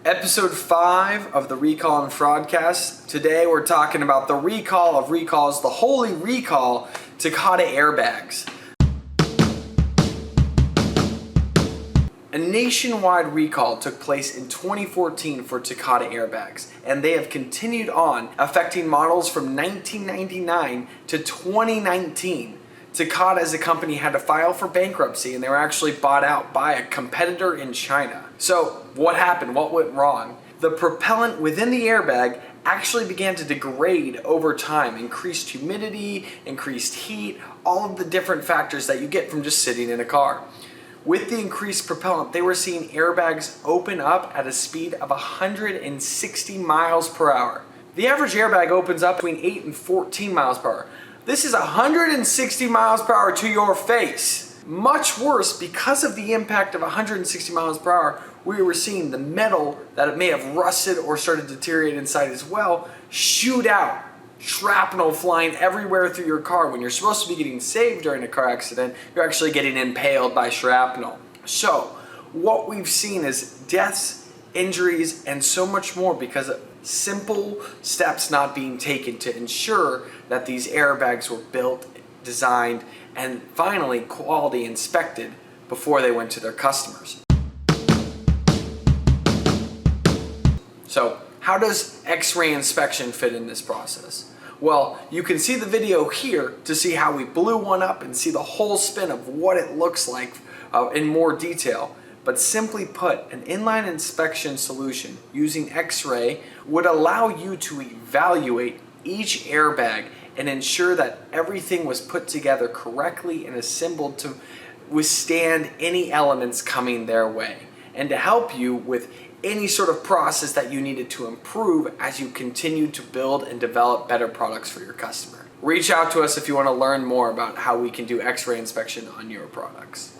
Episode 5 of the Recall and FraudCast. Today we're talking about the recall of recalls, the holy recall, Takata airbags. A nationwide recall took place in 2014 for Takata airbags, and they have continued on, affecting models from 1999 to 2019. Takata as a company had to file for bankruptcy, and they were actually bought out by a competitor in China. So what happened? What went wrong? The propellant within the airbag actually began to degrade over time. Increased humidity, increased heat, all of the different factors that you get from just sitting in a car. With the increased propellant, they were seeing airbags open up at a speed of 160 miles per hour. The average airbag opens up between 8 and 14 miles per hour. This is 160 miles per hour to your face. Much worse, because of the impact of 160 miles per hour, we were seeing the metal that it may have rusted or started to deteriorate inside as well shoot out. Shrapnel flying everywhere through your car. When you're supposed to be getting saved during a car accident, you're actually getting impaled by shrapnel. So, what we've seen is deaths, injuries, and so much more because of simple steps not being taken to ensure that these airbags were built, designed, and finally quality inspected before they went to their customers. So, how does X-ray inspection fit in this process? Well, you can see the video here to see how we blew one up and see the whole spin of what it looks like in more detail. But simply put, an inline inspection solution using X-ray would allow you to evaluate each airbag and ensure that everything was put together correctly and assembled to withstand any elements coming their way, and to help you with any sort of process that you needed to improve as you continue to build and develop better products for your customer. Reach out to us if you want to learn more about how we can do X-ray inspection on your products.